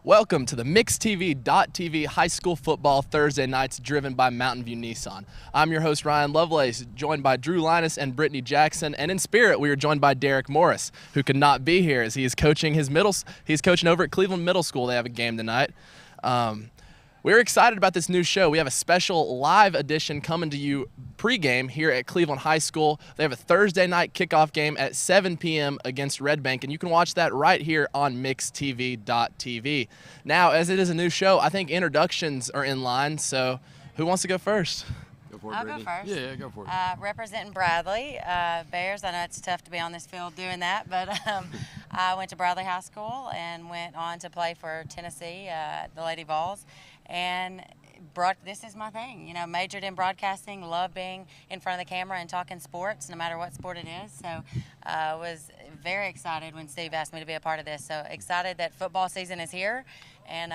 Welcome to the MixedTV.tv High School Football Thursday nights driven by Mountain View Nissan. I'm your host, Ryan Lovelace, joined by Drew Linus and Brittany Jackson. And in spirit, we are joined by Derek Morris, who could not be here as he is coaching he's coaching over at Cleveland Middle School. They have a game tonight. We're excited about this new show. We have a special live edition coming to you pregame here at Cleveland High School. They have a Thursday night kickoff game at 7 p.m. against Red Bank, and you can watch that right here on MixedTV.tv. Now, as it is a new show, I think introductions are in line, so who wants to go first? Go for it, I'll Brittany. go first. Yeah, go for it. Representing Bradley Bears. I know it's tough to be on this field doing that, but I went to Bradley High School and went on to play for Tennessee, the Lady Vols, and this is my thing. You know, majored in broadcasting, love being in front of the camera and talking sports, no matter what sport it is. So was very excited when Steve asked me to be a part of this. So excited that football season is here, and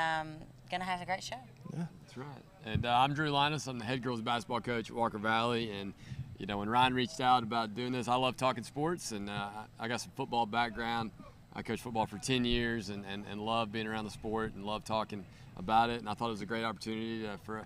gonna have a great show. Yeah, that's right. And I'm Drew Linus. I'm the head girls basketball coach at Walker Valley. And you know, when Ryan reached out about doing this, I love talking sports, and I got some football background. I coached football for 10 years and love being around the sport and love talking about it. And I thought it was a great opportunity for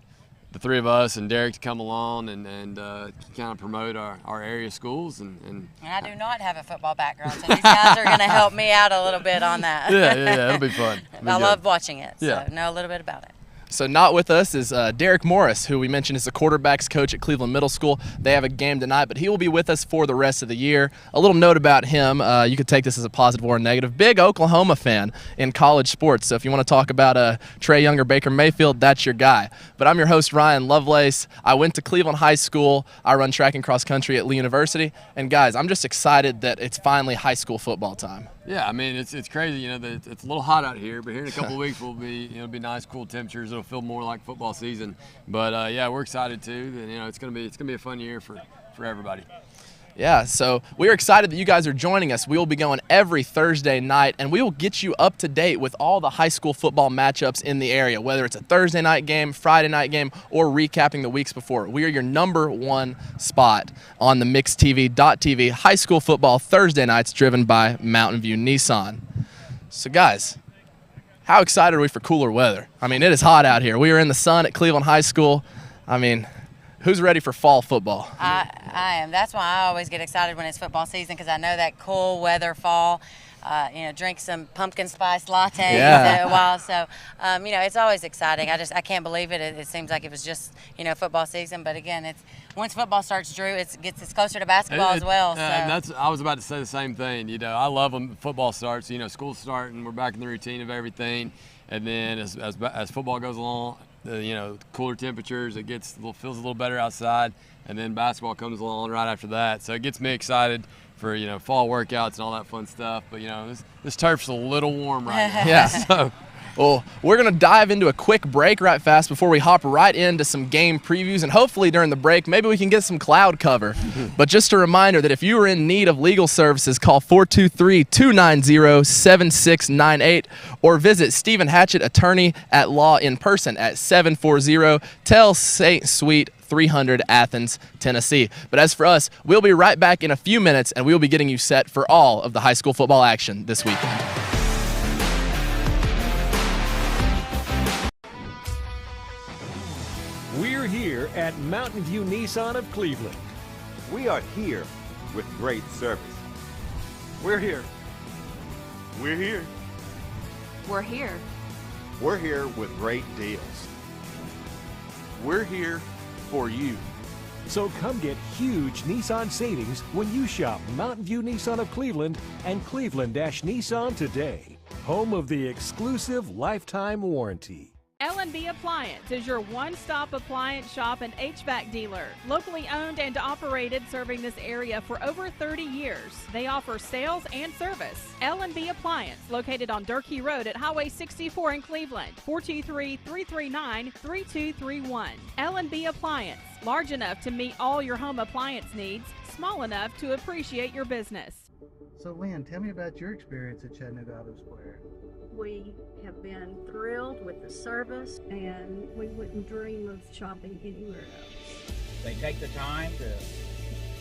the three of us and Derek to come along and kind of promote our area schools. And I do not have a football background, so these guys are going to help me out a little bit on that. Yeah, it'll be fun. I love watching it, so know a little bit about it. So not with us is Derek Morris, who we mentioned is the quarterbacks coach at Cleveland Middle School. They have a game tonight, but he will be with us for the rest of the year. A little note about him, you could take this as a positive or a negative. Big Oklahoma fan in college sports, so if you want to talk about Trey Young or Baker Mayfield, that's your guy. But I'm your host, Ryan Lovelace. I went to Cleveland High School. I run track and cross country at Lee University. And guys, I'm just excited that it's finally high school football time. Yeah, I mean, it's crazy, you know, it's a little hot out here, but here in a couple of weeks will be, you know, be nice, cool temperatures. It'll feel more like football season. But yeah, we're excited too. And, you know, it's gonna be a fun year for everybody. Yeah, so we are excited that you guys are joining us. We will be going every Thursday night, and we will get you up to date with all the high school football matchups in the area, whether it's a Thursday night game, Friday night game, or recapping the weeks before. We are your #1 spot on the MixedTV.tv high school football Thursday nights driven by Mountain View Nissan. So guys, how excited are we for cooler weather? I mean, it is hot out here. We are in the sun at Cleveland High School. I mean, who's ready for fall football? I am. That's why I always get excited when it's football season, because I know that cool weather fall. You know, drink some pumpkin spice lattes a while. So, you know, it's always exciting. I can't believe it. It seems like it was just, you know, football season. But again, once football starts, Drew, it's closer to basketball as well. So. And I was about to say the same thing. You know, I love when football starts. You know, school's starting, we're back in the routine of everything. And then as football goes along, you know, cooler temperatures, it feels a little better outside, and then basketball comes along right after that. So it gets me excited for, you know, fall workouts and all that fun stuff. But, you know, this turf's a little warm right now. Yeah. So, well, we're going to dive into a quick break right fast before we hop right into some game previews, and hopefully during the break, maybe we can get some cloud cover. But just a reminder that if you are in need of legal services, call 423-290-7698 or visit Stephen Hatchett, attorney at law, in person at 740 Tell St. Suite 300 Athens, Tennessee. But as for us, we'll be right back in a few minutes, and we'll be getting you set for all of the high school football action this weekend. We're here at Mountain View Nissan of Cleveland. We are here with great service. We're here. We're here. We're here. We're here with great deals. We're here for you. So come get huge Nissan savings when you shop Mountain View Nissan of Cleveland and Cleveland-Nissan today, home of the exclusive lifetime warranty. L&B Appliance is your one-stop appliance shop and HVAC dealer. Locally owned and operated, serving this area for over 30 years. They offer sales and service. L&B Appliance, located on Durkee Road at Highway 64 in Cleveland, 423-339-3231. L&B Appliance, large enough to meet all your home appliance needs, small enough to appreciate your business. So Lynn, tell me about your experience at Chattanooga Auto Square. We have been thrilled with the service, and we wouldn't dream of shopping anywhere else. They take the time to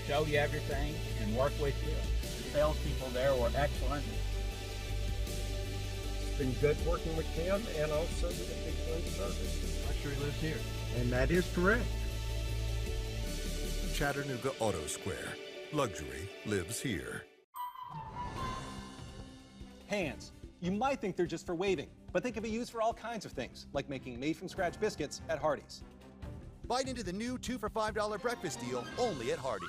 show you everything and work with you. The salespeople there were excellent. been good working with him and also with the people in service. I'm sure he lives here. And that is correct. Chattanooga Auto Square. Luxury lives here. Hands. You might think they're just for waving, but they can be used for all kinds of things, like making made-from-scratch biscuits at Hardee's. Bite into the new 2 for $5 breakfast deal only at Hardee's.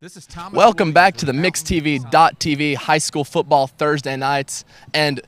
This is Thomas. Welcome back to the MixedTV.tv high school football Thursday nights. And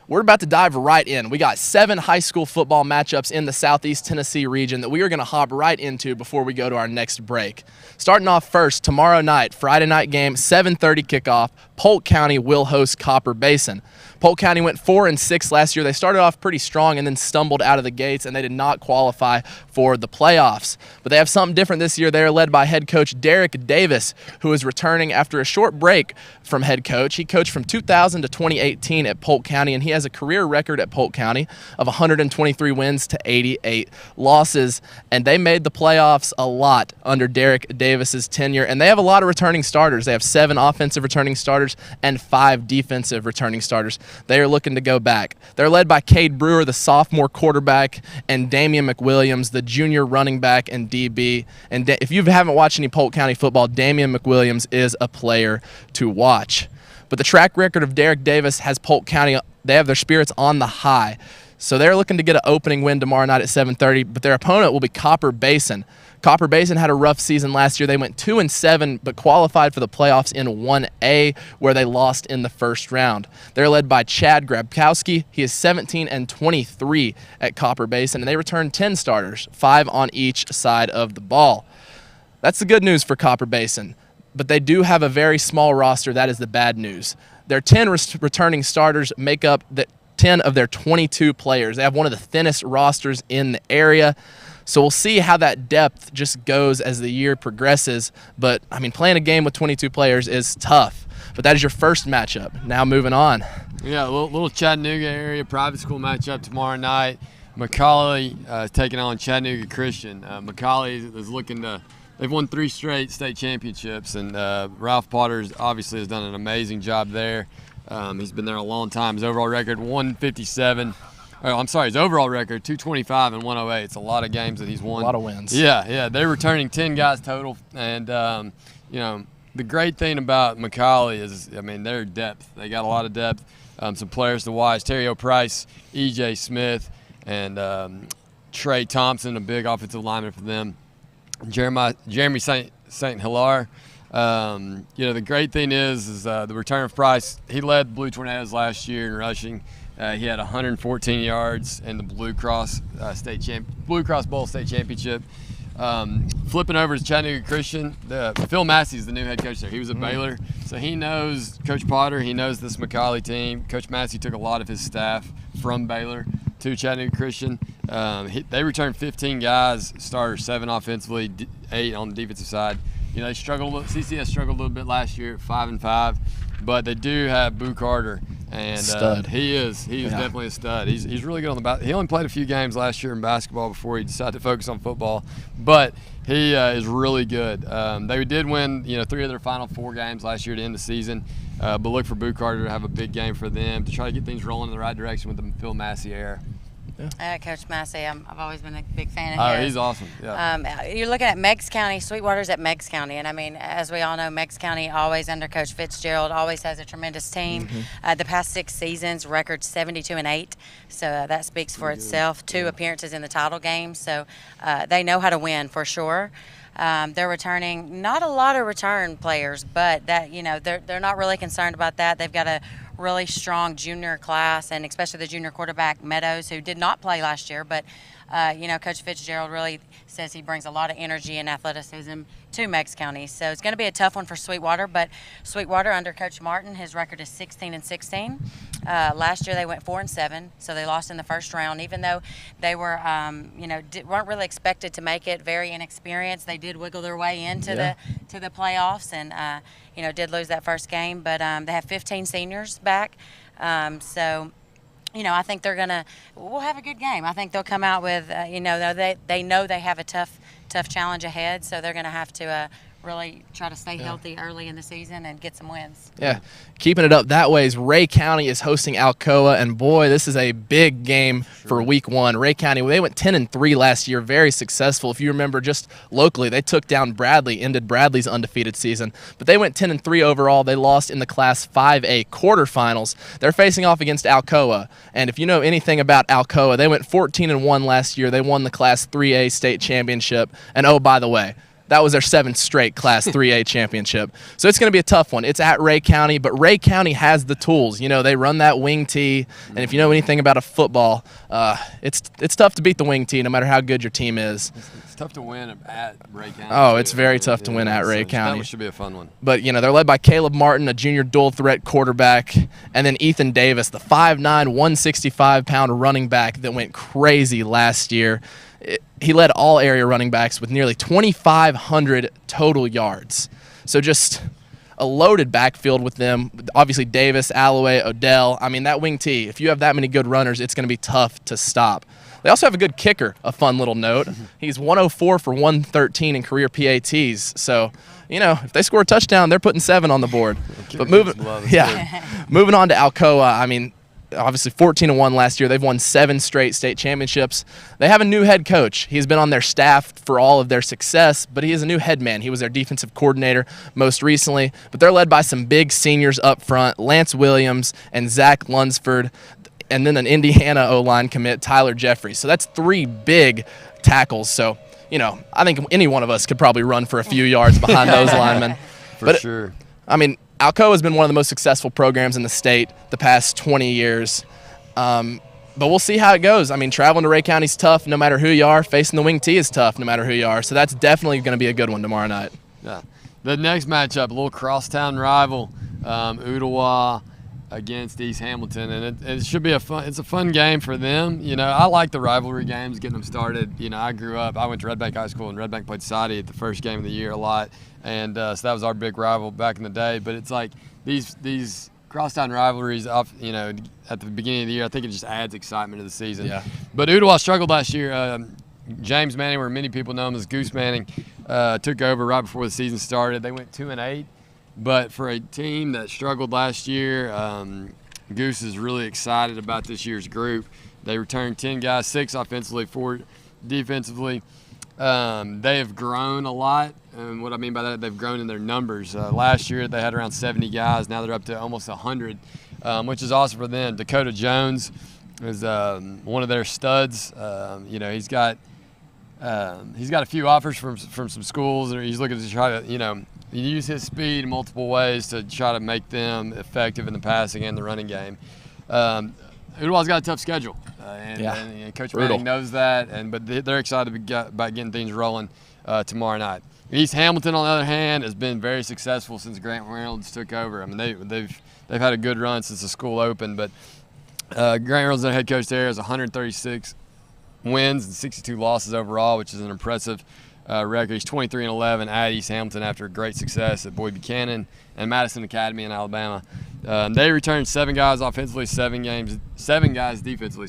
we're about to dive right in. We got 7 high school football matchups in the Southeast Tennessee region that we are going to hop right into before we go to our next break. Starting off first, tomorrow night, Friday night game, 7:30 kickoff, Polk County will host Copper Basin. Polk County went 4-6 last year. They started off pretty strong and then stumbled out of the gates, and they did not qualify for the playoffs. But they have something different this year. They are led by head coach Derek Davis, who is returning after a short break from head coach. He coached from 2000 to 2018 at Polk County, and he has a career record at Polk County of 123 wins to 88 losses. And they made the playoffs a lot under Derek Davis's tenure, and they have a lot of returning starters. They have 7 offensive returning starters and 5 defensive returning starters. They are looking to go back. They're led by Cade Brewer, the sophomore quarterback, and Damian McWilliams, the junior running back and DB. And if you haven't watched any Polk County football, Damian McWilliams is a player to watch. But the track record of Derek Davis has Polk County, they have their spirits on the high. So they're looking to get an opening win tomorrow night at 7:30, but their opponent will be Copper Basin. Copper Basin had a rough season last year. They went 2-7, but qualified for the playoffs in 1A, where they lost in the first round. They're led by Chad Grabkowski. He is 17-23 at Copper Basin, and they returned 10 starters, 5 on each side of the ball. That's the good news for Copper Basin, but they do have a very small roster. That is the bad news. Their 10 returning starters make up 10 of their 22 players. They have one of the thinnest rosters in the area. So we'll see how that depth just goes as the year progresses. But, I mean, playing a game with 22 players is tough. But that is your first matchup. Now moving on. Yeah, a little Chattanooga area private school matchup tomorrow night. McCallie is taking on Chattanooga Christian. McCallie is looking to – they've won 3 straight state championships, and Ralph Potter obviously has done an amazing job there. He's been there a long time. His overall record, 157. His overall record, 225 and 108. It's a lot of games that he's won. A lot of wins. Yeah. They're returning 10 guys total. And, the great thing about McCallie is, their depth. They got a lot of depth. Some players to watch. Terry O'Price, E.J. Smith, and Trey Thompson, a big offensive lineman for them. Jeremy St. Hilaire. The great thing is the return of Price. He led Blue Tornadoes last year in rushing. He had 114 yards in the Blue Cross Bowl state championship. Flipping over to Chattanooga Christian, Phil Massey is the new head coach there. He was at Baylor, so he knows Coach Potter. He knows this McCallie team. Coach Massey took a lot of his staff from Baylor to Chattanooga Christian. They returned 15 guys, starters, 7 offensively, 8 on the defensive side. They struggled. CCS struggled a little bit last year, 5-5, but they do have Boo Carter, and stud. He is definitely a stud. He's really good on the basketball. He only played a few games last year in basketball before he decided to focus on football, but he is really good. They did win 3 of their final 4 games last year to end the season, but look for Boo Carter to have a big game for them to try to get things rolling in the right direction with the Phil Massey era. Yeah. Coach Massey, I've always been a big fan of Oh, his. he's awesome. Yeah. You're looking at Meigs County. Sweetwater's at Meigs County, and as we all know, Meigs County always under Coach Fitzgerald always has a tremendous team. The past 6 seasons, record 72-8, so that speaks for itself. 2 appearances in the title game, so they know how to win for sure. They're returning not a lot of return players, but that they're not really concerned about that. They've got a really strong junior class, and especially the junior quarterback Meadows, who did not play last year, but Coach Fitzgerald really says he brings a lot of energy and athleticism to Meigs County. So it's going to be a tough one for Sweetwater, but Sweetwater under Coach Martin, his record is 16-16, Last year they went 4-7, so they lost in the first round. Even though they were, weren't really expected to make it, very inexperienced, they did wiggle their way into the playoffs, and did lose that first game. But they have 15 seniors back, so. I think we'll have a good game. I think they'll come out with, they know they have a tough challenge ahead, so they're going to have to really try to stay healthy early in the season and get some wins. Yeah, keeping it up that way is Ray County is hosting Alcoa, and boy, this is a big game for week one. Ray County, they went 10-3 last year, very successful. If you remember, just locally, they took down Bradley, ended Bradley's undefeated season, but they went 10-3 overall. They lost in the Class 5A quarterfinals. They're facing off against Alcoa, and if you know anything about Alcoa, they went 14-1 last year. They won the Class 3A state championship, and oh, by the way, that was their 7th straight Class 3A championship. So it's going to be a tough one. It's at Ray County, but Ray County has the tools. They run that wing tee, and if you know anything about a football, it's tough to beat the wing tee no matter how good your team is. It's tough to win at Ray County. Oh, it's very tough to win at Ray County. That should be a fun one. But, they're led by Caleb Martin, a junior dual threat quarterback, and then Ethan Davis, the 5'9", 165-pound running back that went crazy last year. He led all area running backs with nearly 2,500 total yards. So just a loaded backfield with them. Obviously Davis, Alloway, Odell. I mean, that wing tee, if you have that many good runners, it's going to be tough to stop. They also have a good kicker, a fun little note. He's 104 for 113 in career PATs. So, if they score a touchdown, they're putting 7 on the board. But moving on to Alcoa, I mean, obviously 14-1 last year. They've won 7 straight state championships. They have a new head coach. He's been on their staff for all of their success, but he is a new head man. He was their defensive coordinator most recently, but they're led by some big seniors up front, Lance Williams and Zach Lunsford, and then an Indiana O-line commit, Tyler Jeffries. So that's 3 big tackles. So, I think any one of us could probably run for a few yards behind those linemen. For sure. I mean, Alcoa has been one of the most successful programs in the state the past 20 years. But we'll see how it goes. I mean, traveling to Ray County is tough no matter who you are. Facing the wing tee is tough no matter who you are. So that's definitely going to be a good one tomorrow night. Yeah. The next matchup, a little crosstown rival, Ooltewah against East Hamilton, and it should be a fun game for them. I like the rivalry games, getting them started. I grew up, I went to Red Bank High School, and Red Bank played Society at the first game of the year a lot, and so that was our big rival back in the day. But it's like these crosstown rivalries, at the beginning of the year, I think it just adds excitement to the season. Yeah. But Ooltewah struggled last year. James Manning, where many people know him as Goose Manning, took over right before the season started. They went 2-8. But for a team that struggled last year, Goose is really excited about this year's group. They returned 10 guys, 6 offensively, 4 defensively. They have grown a lot, and what I mean by that, they've grown in their numbers. Last year they had around 70 guys. Now they're up to almost 100, which is awesome for them. Dakota Jones is one of their studs. He's got a few offers from some schools, and he's looking to try to use his speed in multiple ways to try to make them effective in the passing and the running game. Ooltewah's got a tough schedule, and Coach Manning knows that. But they're excited about getting things rolling tomorrow night. East Hamilton, on the other hand, has been very successful since Grant Reynolds took over. I mean, they've had a good run since the school opened. But Grant Reynolds, their head coach there, has 136 wins and 62 losses overall, which is an impressive record. He's 23-11 at East Hamilton after great success at Boyd Buchanan and Madison Academy in Alabama. They returned 7 guys offensively, 7 guys defensively.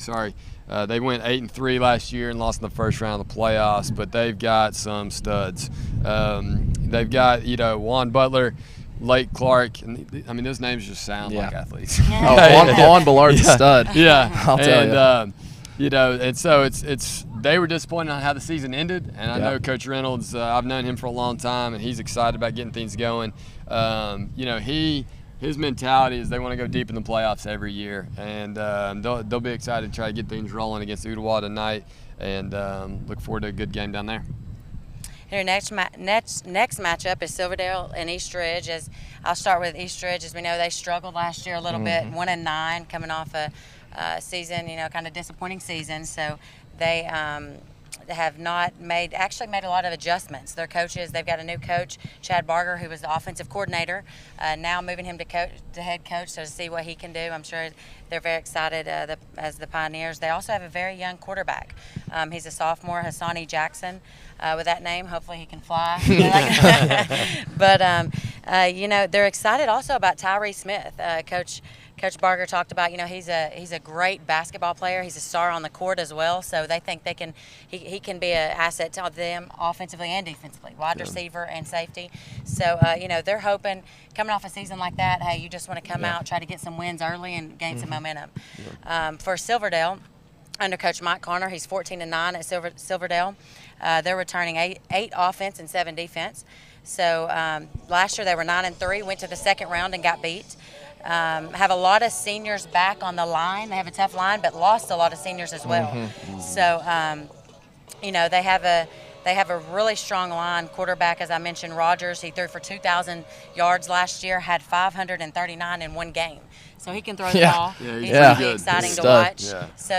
They went 8-3 last year and lost in the first round of the playoffs, but they've got some studs. They've got Juan Butler, Lake Clark, and I mean those names just sound like athletes. Juan Ballard's a stud. Yeah, I'll tell you. And so they were disappointed on how the season ended, and I know Coach Reynolds. I've known him for a long time, and he's excited about getting things going. His mentality is they want to go deep in the playoffs every year, and they'll be excited to try to get things rolling against Ooltewah tonight, and look forward to a good game down there. Your next matchup is Silverdale and East Ridge. As I'll start with East Ridge, as we know they struggled last year a little bit, 1-9, coming off a season, kind of disappointing season. So they have not made a lot of adjustments. Their coaches, they've got a new coach, Chad Barger, who was the offensive coordinator, now moving him to head coach, so to see what he can do. I'm sure they're very excited as the Pioneers. They also have a very young quarterback. He's a sophomore, Hassani Jackson. With that name, hopefully he can fly. But they're excited also about Tyree Smith. Coach Barger talked about, he's a great basketball player. He's a star on the court as well. So they think he can be an asset to them offensively and defensively, wide receiver and safety. So they're hoping, coming off a season like that, hey, you just want to come out, try to get some wins early and gain some momentum. For Silverdale, under Coach Mike Connor, he's 14-9 at Silverdale. They're returning eight offense and 7 defense. So last year they were 9-3, went to the second round and got beat. Have a lot of seniors back on the line. They have a tough line, but lost a lot of seniors as well. So, they have a really strong line. Quarterback, as I mentioned, Rogers, he threw for 2,000 yards last year, had 539 in one game. So he can throw the ball. Yeah, he's going to be good. exciting to watch. Yeah. So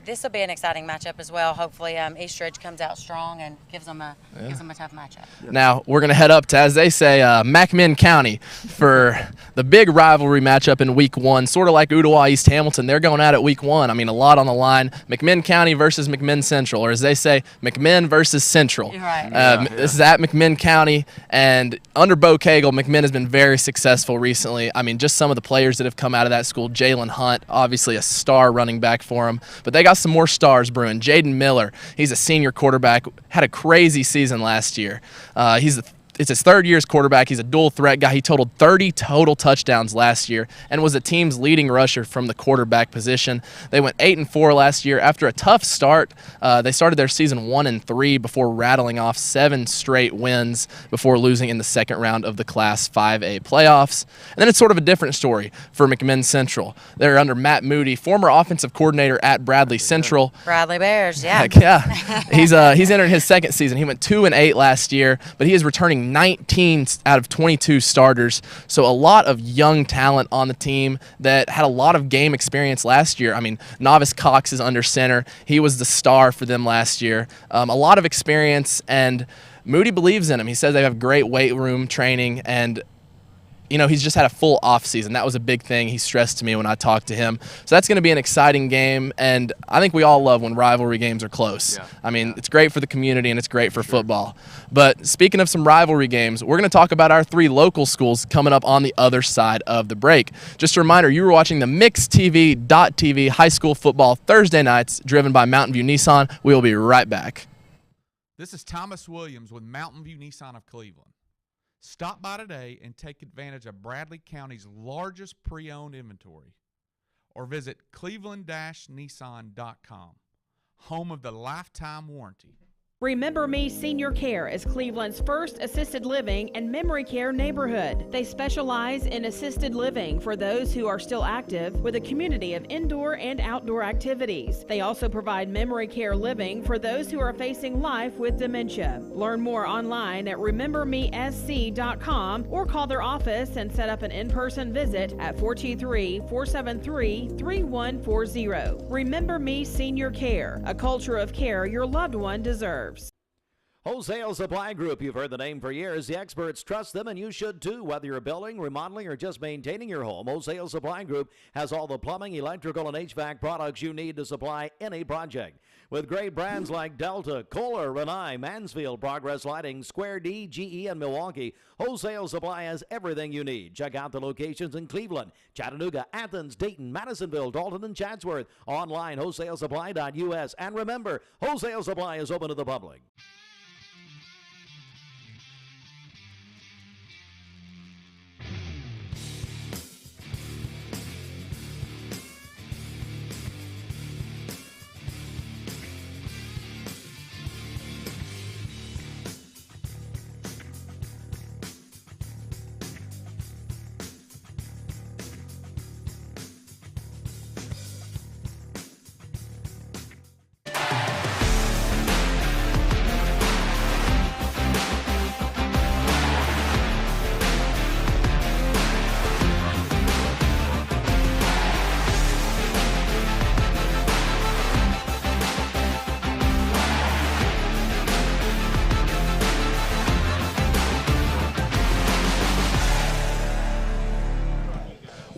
this will be an exciting matchup as well. Hopefully Eastridge comes out strong and gives them a tough matchup. Now we're going to head up to, as they say, McMinn County for the big rivalry matchup in Week 1, sort of like Ooltewah East Hamilton. They're going at it Week 1. I mean, a lot on the line. McMinn County versus McMinn Central, or as they say, McMinn versus Central. Right. This is at McMinn County, and under Bo Cagle, McMinn has been very successful recently. I mean, just some of the players that have come out of that school. Jalen Hunt, obviously a star running back for him, but they got some more stars brewing. Jaden Miller, he's a senior quarterback, had a crazy season last year. It's his third year as quarterback. He's a dual threat guy. He totaled 30 total touchdowns last year and was the team's leading rusher from the quarterback position. They went 8-4 last year. After a tough start, they started their season 1-3 before rattling off 7 straight wins before losing in the second round of the Class 5A playoffs. And then it's sort of a different story for McMinn Central. They're under Matt Moody, former offensive coordinator at Bradley Central. Bradley Bears, yeah. Heck yeah. He's entered his second season. He went 2-8 last year, but he is returning 19 out of 22 starters. So a lot of young talent on the team that had a lot of game experience last year. I mean, Novice Cox is under center. He was the star for them last year. A lot of experience, and Moody believes in him. He says they have great weight room training, and he's just had a full off season. That was a big thing he stressed to me when I talked to him. So that's going to be an exciting game, and I think we all love when rivalry games are close. Yeah. I mean, it's great for the community and it's great for football. But speaking of some rivalry games, we're going to talk about our 3 local schools coming up on the other side of the break. Just a reminder, you were watching the MixedTV.tv high school football Thursday nights driven by Mountain View Nissan. We will be right back. This is Thomas Williams with Mountain View Nissan of Cleveland. Stop by today and take advantage of Bradley County's largest pre-owned inventory, or visit cleveland-nissan.com, home of the lifetime warranty. Remember Me Senior Care is Cleveland's first assisted living and memory care neighborhood. They specialize in assisted living for those who are still active with a community of indoor and outdoor activities. They also provide memory care living for those who are facing life with dementia. Learn more online at remembermesc.com or call their office and set up an in-person visit at 423-473-3140. Remember Me Senior Care, a culture of care your loved one deserves. Wholesale Supply Group, you've heard the name for years. The experts trust them, and you should too. Whether you're building, remodeling, or just maintaining your home, Wholesale Supply Group has all the plumbing, electrical, and HVAC products you need to supply any project. With great brands like Delta, Kohler, Rinnai, Mansfield, Progress Lighting, Square D, GE, and Milwaukee, Wholesale Supply has everything you need. Check out the locations in Cleveland, Chattanooga, Athens, Dayton, Madisonville, Dalton, and Chatsworth. Online, wholesalesupply.us. And remember, Wholesale Supply is open to the public.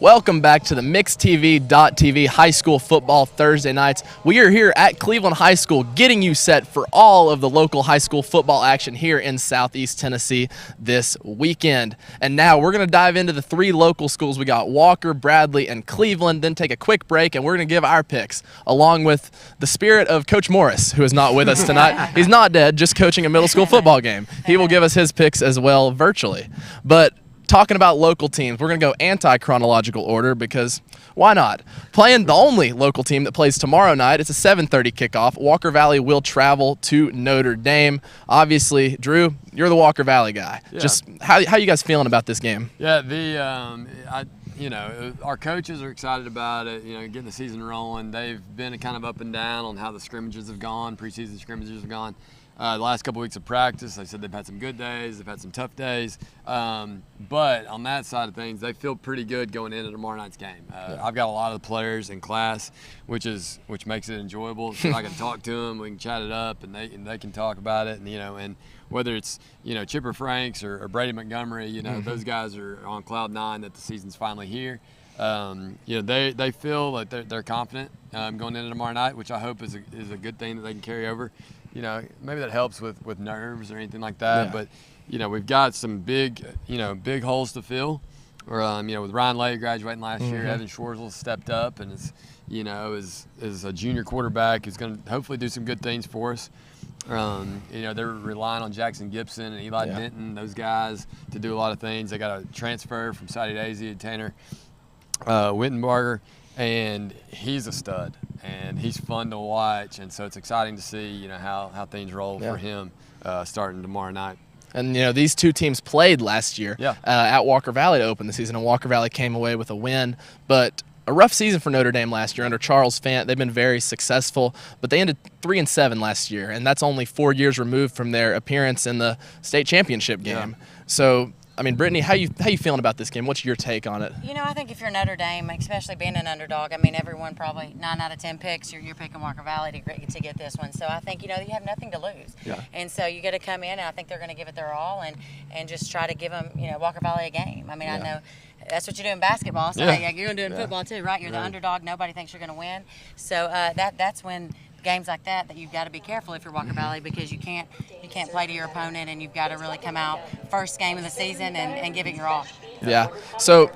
Welcome back to the MixedTV.tv High School Football Thursday nights. We are here at Cleveland High School getting you set for all of the local high school football action here in Southeast Tennessee this weekend. And now we're going to dive into the three local schools. We got Walker, Bradley, and Cleveland, then take a quick break, and we're going to give our picks along with the spirit of Coach Morris, who is not with us tonight. He's not dead, just coaching a middle school football game. He will give us his picks as well virtually. But talking about local teams, we're going to go anti-chronological order because why not? Playing the only local team that plays tomorrow night, it's a 7:30 kickoff. Walker Valley will travel to Notre Dame. Obviously, Drew, you're the Walker Valley guy. Yeah. Just how you guys feeling about this game? Yeah, our coaches are excited about it, getting the season rolling. They've been kind of up and down on how the scrimmages have gone, preseason scrimmages have gone. The last couple weeks of practice, they said they've had some good days, they've had some tough days. But on that side of things, they feel pretty good going into tomorrow night's game. I've got a lot of the players in class, which makes it enjoyable. So I can talk to them, we can chat it up, and they can talk about it. And whether it's Chipper Franks or Brady Montgomery, those guys are on cloud nine that the season's finally here. They feel like they're confident going into tomorrow night, which I hope is a good thing that they can carry over. Maybe that helps with nerves or anything like that. Yeah. But, we've got some big holes to fill. With Ryan Lay graduating last year, Evan Schwartzel stepped up and is a junior quarterback who's going to hopefully do some good things for us. They're relying on Jackson Gibson and Eli Denton, those guys, to do a lot of things. They got a transfer from Saudi Daisy to Tanner Wittenbarger, and he's a stud, and he's fun to watch, and so it's exciting to see how things roll for him starting tomorrow night. And these two teams played last year at Walker Valley to open the season, and Walker Valley came away with a win. But a rough season for Notre Dame last year under Charles Fant. They've been very successful, but they ended 3-7 last year, and that's only 4 years removed from their appearance in the state championship game. So, Brittany, how you feeling about this game? What's your take on it? I think if you're Notre Dame, especially being an underdog, everyone probably 9 out of 10 picks, you're picking Walker Valley to get this one. So I think, you have nothing to lose. Yeah. And so you got to come in, and I think they're going to give it their all and just try to give them, Walker Valley a game. I know that's what you do in basketball. So you're going to do in football too, right? You're the underdog. Nobody thinks you're going to win. So that's when games like that you've got to be careful if you're Walker Valley, because you can't play to your opponent, and you've got to really come out first game of the season and give it your all. Yeah. So,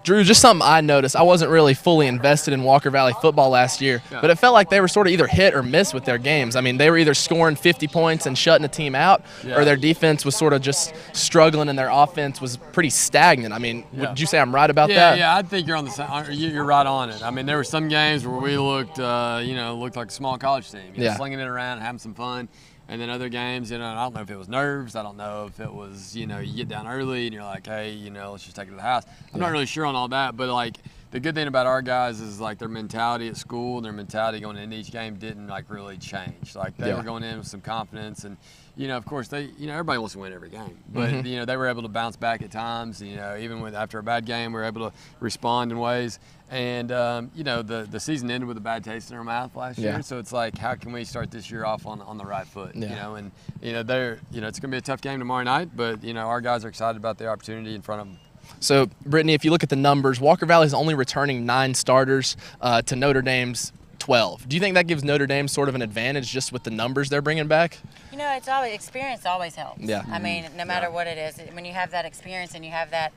Drew, just something I noticed. I wasn't really fully invested in Walker Valley football last year, but it felt like they were sort of either hit or miss with their games. They were either scoring 50 points and shutting a team out, or their defense was sort of just struggling and their offense was pretty stagnant. Would you say I'm right about that? Yeah, I think you're on the same. You're right on it. There were some games where we looked like a small college team, slinging it around, having some fun. And then other games, I don't know if it was nerves. I don't know if it was, you get down early and you're like, hey, let's just take it to the house. I'm not really sure on all that, but the good thing about our guys is their mentality at school and their mentality going into each game didn't really change. They were going in with some confidence, and of course they, everybody wants to win every game, but they were able to bounce back at times. Even after a bad game, we were able to respond in ways. And the season ended with a bad taste in our mouth last year, so it's how can we start this year off on the right foot? It's going to be a tough game tomorrow night, but our guys are excited about the opportunity in front of them. So, Brittany, if you look at the numbers, Walker Valley is only returning 9 starters to Notre Dame's 12. Do you think that gives Notre Dame sort of an advantage just with the numbers they're bringing back? It's always experience always helps. Yeah. No matter what it is, when you have that experience and you have that,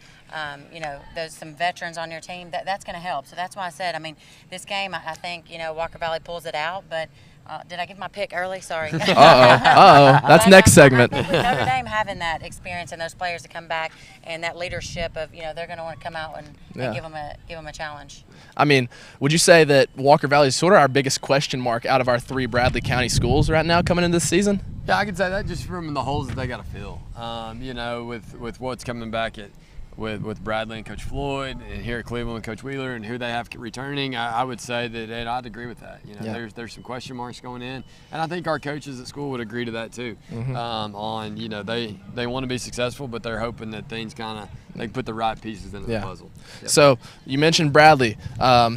there's some veterans on your team, that's going to help. So that's why I said, this game, I think, Walker Valley pulls it out, but did I give my pick early? Sorry. That's next segment. I think with Notre Dame having that experience and those players to come back and that leadership of, they're going to want to come out and give them a challenge. Would you say that Walker Valley is sort of our biggest question mark out of our 3 Bradley County schools right now coming into this season? Yeah, I could say that just from the holes that they got to fill. With what's coming back with Bradley and Coach Floyd, and here at Cleveland with Coach Wheeler, and who they have returning, I would say that, and I'd agree with that. There's some question marks going in, and I think our coaches at school would agree to that too. They want to be successful, but they're hoping that things they can put the right pieces into the puzzle. Yep. So you mentioned Bradley.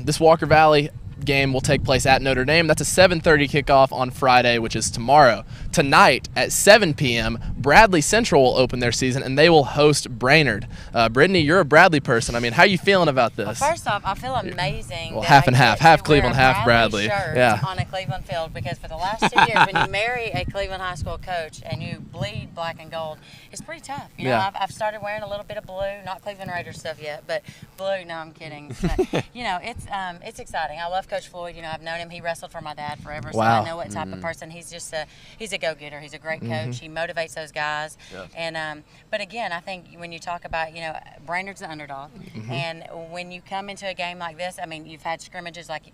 This Walker Valley game will take place at Notre Dame. That's a 7:30 kickoff on Friday, which is tomorrow. Tonight at 7 p.m., Bradley Central will open their season, and they will host Brainerd. Brittany, you're a Bradley person. I mean, how are you feeling about this? Well, first off, I feel amazing. Well, that half I and half. get Half to Cleveland, wear a half Bradley. shirt Yeah. on a Cleveland field, because for the last 2 years, when you marry a Cleveland high school coach and you bleed black and gold, it's pretty tough. You know, Yeah. I've started wearing a little bit of blue, not Cleveland Raiders stuff yet, but blue. No, I'm kidding. You know, it's exciting. I love Coach Floyd. You know, I've known him. He wrestled for my dad forever, so Wow. I know what type of person. He's just he's a go-getter. He's a great coach. He motivates those guys. Yes. And but again, I think when you talk about, you know, Brainerd's the underdog, and when you come into a game like this, I mean, you've had scrimmages like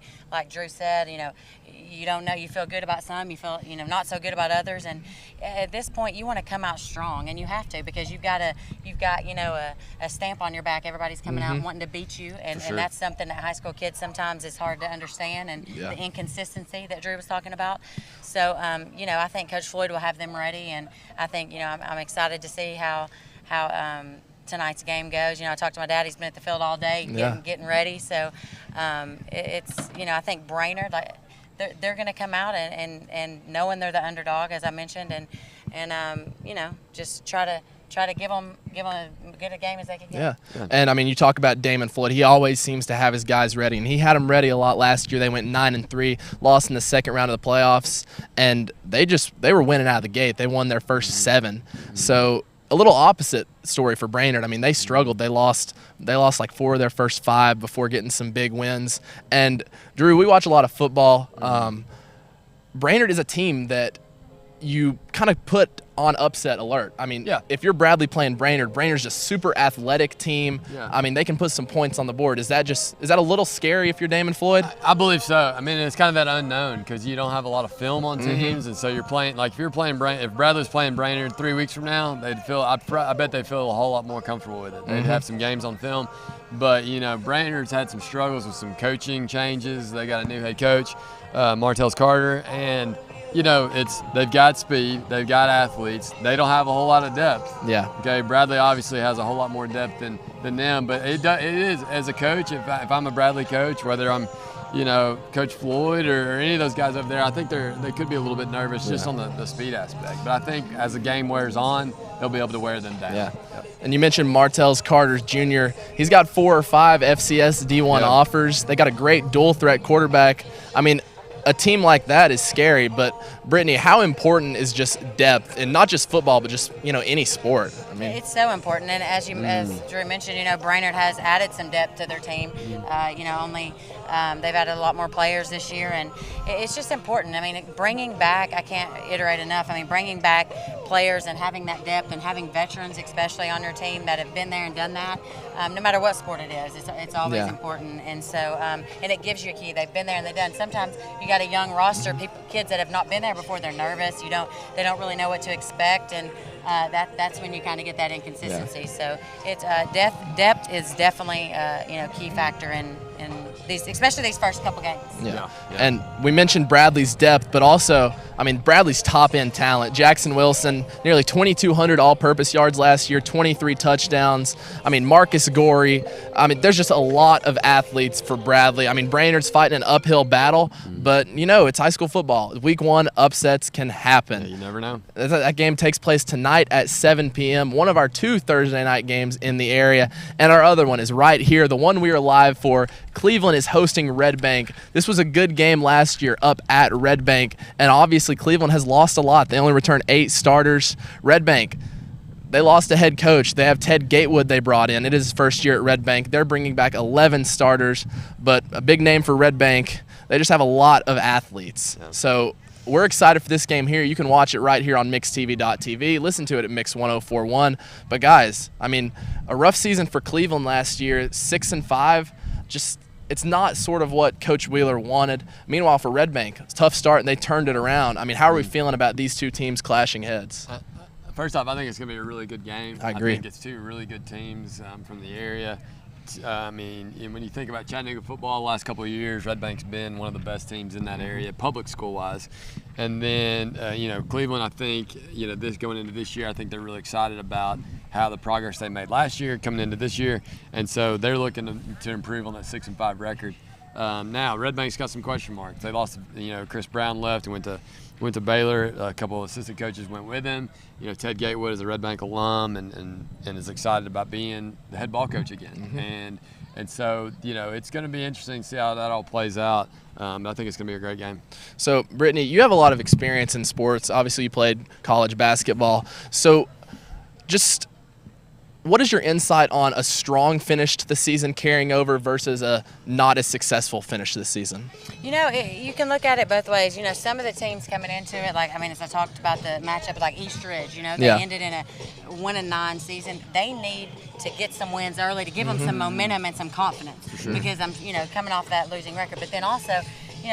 Drew said. You know, you don't know. You feel good about some. You feel, you know, not so good about others. And at this point, you want to come out strong, and you have to, because you've got you know a stamp on your back. Everybody's coming out and wanting to beat you, and that's something that high school kids sometimes is hard to understand, and the inconsistency that Drew was talking about. So you know, I think Coach Floyd will have them ready, and I think, you know, I'm excited to see how tonight's game goes. You know, I talked to my dad. He's been at the field all day getting ready. So it's, you know, I think Brainerd, like, they're going to come out and knowing they're the underdog, as I mentioned, and you know, just try to give them as good a game as they can get. Yeah. And I mean, you talk about Damon Floyd. He always seems to have his guys ready, and he had them ready a lot last year. They went 9-3, lost in the second round of the playoffs, and they were winning out of the gate. They won their first 7. So a little opposite story for Brainerd. I mean, they struggled. They lost like 4 of their first 5 before getting some big wins. And Drew, we watch a lot of football. Brainerd is a team that you kind of put on upset alert. I mean, if you're Bradley playing Brainerd's just super athletic team. Yeah. I mean, they can put some points on the board. Is that a little scary if you're Damon Floyd? I believe so. I mean, it's kind of that unknown, because you don't have a lot of film on teams, and so you're playing, like, if Bradley's playing Brainerd 3 weeks from now, they'd feel, I bet they'd feel a whole lot more comfortable with it. They'd have some games on film. But, you know, Brainerd's had some struggles with some coaching changes. They got a new head coach, Martell's Carter, and you know, they've got speed, they've got athletes, they don't have a whole lot of depth. Yeah. Okay, Bradley obviously has a whole lot more depth than them, but it is, as a coach, if I'm a Bradley coach, whether I'm, you know, Coach Floyd or any of those guys over there, I think they could be a little bit nervous just on the speed aspect. But I think as the game wears on, they'll be able to wear them down. Yeah. And you mentioned Martell's Carter Jr. He's got 4 or 5 FCS D1 offers. They got a great dual threat quarterback. I mean, a team like that is scary, but Brittany, how important is just depth, and not just football, but just, you know, any sport? I mean, it's so important, and as Drew mentioned, you know, Brainerd has added some depth to their team. You know, they've added a lot more players this year, and it's just important. I mean, bringing back, I can't iterate enough. I mean, bringing back players and having that depth, and having veterans, especially on your team, that have been there and done that. No matter what sport it is, it's always important, and so and it gives you a key. They've been there and they've done. Sometimes you got a young roster, kids that have not been there before. They're nervous. They don't really know what to expect, and that's when you kind of get that inconsistency. Yeah. So it's depth is definitely you know, key factor in these, especially these first couple games. Yeah. And we mentioned Bradley's depth, but also, I mean, Bradley's top-end talent. Jackson Wilson, nearly 2,200 all-purpose yards last year, 23 touchdowns. I mean, Marcus Gorey. I mean, there's just a lot of athletes for Bradley. I mean, Brainerd's fighting an uphill battle, but, you know, it's high school football. Week 1, upsets can happen. Yeah, you never know. That game takes place tonight at 7 p.m., one of our 2 Thursday night games in the area, and our other one is right here, the one we are live for. Cleveland is hosting Red Bank. This was a good game last year up at Red Bank, and obviously Cleveland has lost a lot. They only returned 8 starters. Red Bank, they lost a head coach. They have Ted Gatewood they brought in. It is his first year at Red Bank. They're bringing back 11 starters, but a big name for Red Bank. They just have a lot of athletes. Yeah. So we're excited for this game here. You can watch it right here on mixtv.tv. Listen to it at Mix 104.1. But guys, I mean, a rough season for Cleveland last year, 6-5. Just, it's not sort of what Coach Wheeler wanted. Meanwhile, for Red Bank, it's a tough start, and they turned it around. I mean, how are we feeling about these 2 teams clashing heads? First off, I think it's going to be a really good game. I agree. I think it's 2 really good teams from the area. I mean, when you think about Chattanooga football the last couple of years, Red Bank's been one of the best teams in that area, public school-wise. And then, you know, Cleveland, I think, you know, going into this year, I think they're really excited about how the progress they made last year coming into this year. And so they're looking to improve on that 6-5 record. Now Red Bank's got some question marks. They lost, Chris Brown left and went to Baylor. A couple of assistant coaches went with him. Ted Gatewood is a Red Bank alum and is excited about being the head ball coach again. Mm-hmm. And so, it's going to be interesting to see how that all plays out. I think it's going to be a great game. So, Brittany, you have a lot of experience in sports. Obviously, you played college basketball. So, just what is your insight on a strong finish to the season carrying over versus a not as successful finish to the season? You can look at it both ways. Some of the teams coming into it, as I talked about the matchup, like East Ridge, they ended in a 1-9 season. They need to get some wins early to give them some momentum and some confidence. For sure. Because I'm, coming off that losing record. But then also,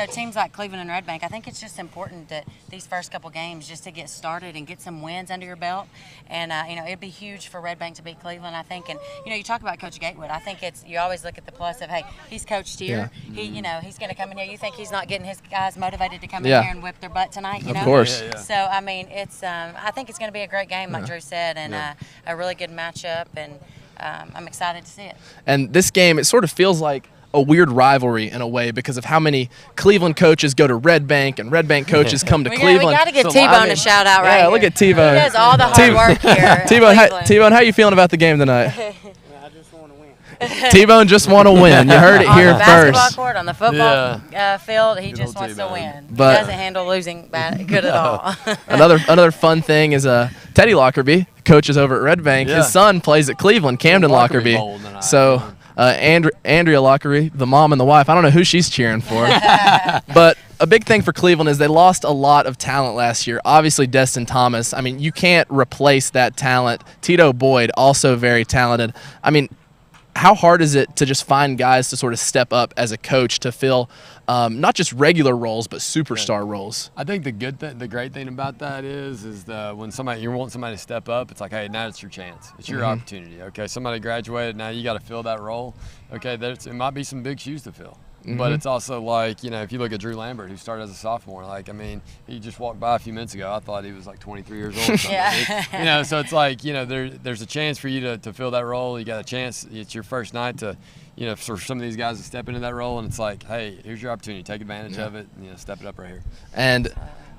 teams like Cleveland and Red Bank, I think it's just important that these first couple games just to get started and get some wins under your belt. And, it'd be huge for Red Bank to beat Cleveland, I think. And, you talk about Coach Gatewood. I think you always look at the plus of, hey, he's coached here. Yeah. He's going to come in here. You think he's not getting his guys motivated to come in here and whip their butt tonight? Of course. Yeah. So, it's I think it's going to be a great game, like Drew said, and a really good matchup. And I'm excited to see it. And this game, it sort of feels like a weird rivalry in a way because of how many Cleveland coaches go to Red Bank and Red Bank coaches come to Cleveland. We got to give T-Bone a shout out right here. Yeah, look at T-Bone. He does all the hard work here. T-Bone, how you feeling about the game tonight? I just want to win. T-Bone just want to win. You heard it here on the first. Basketball court, on the football field, he just wants to win. But he doesn't handle losing good at all. Another fun thing is Teddy Lockerbie, coaches over at Red Bank. His son plays at Cleveland, Camden Lockerbie. So Andrea Lockerbie, the mom and the wife, I don't know who she's cheering for. But a big thing for Cleveland is they lost a lot of talent last year. Obviously, Destin Thomas. I mean, you can't replace that talent. Tito Boyd, also very talented. I mean, how hard is it to just find guys to sort of step up as a coach to fill not just regular roles but superstar roles? I think the great thing about that is when you want somebody to step up, it's like, hey, now it's your chance. It's your opportunity. Okay, somebody graduated, now you got to fill that role. Okay, it might be some big shoes to fill. But it's also like, if you look at Drew Lambert, who started as a sophomore, he just walked by a few minutes ago. I thought he was like 23 years old or something. Yeah. So it's like, there's a chance for you to fill that role. You got a chance. It's your first night to, for some of these guys to step into that role, and it's like, hey, here's your opportunity. Take advantage of it. Step it up right here. And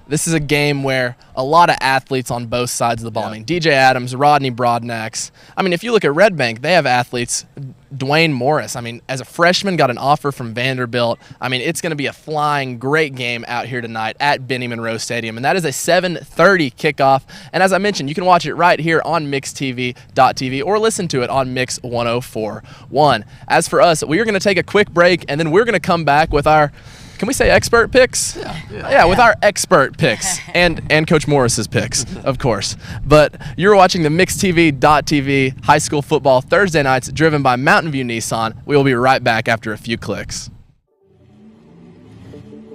this is a game where a lot of athletes on both sides of the ball. I mean, DJ Adams, Rodney Broadnax. I mean, if you look at Red Bank, they have athletes. Dwayne Morris, I mean, as a freshman, got an offer from Vanderbilt. I mean, it's going to be a flying great game out here tonight at Benny Monroe Stadium, and that is a 7:30 kickoff. And as I mentioned, you can watch it right here on mixtv.tv or listen to it on Mix 104.1. As for us, we are going to take a quick break, and then we're going to come back with our, can we say expert picks? Yeah, with our expert picks and Coach Morris's picks, of course. But you're watching the mixtv.tv high school football Thursday nights driven by Mountain View Nissan. We will be right back after a few clicks.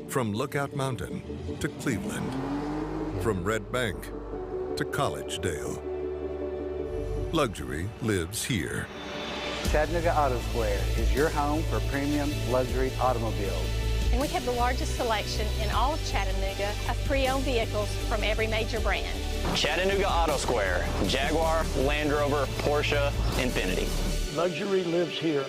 From Lookout Mountain to Cleveland, from Red Bank to Collegedale, luxury lives here. Chattanooga Auto Square is your home for premium luxury automobiles. And we have the largest selection in all of Chattanooga of pre-owned vehicles from every major brand. Chattanooga Auto Square, Jaguar, Land Rover, Porsche, Infiniti. Luxury lives here.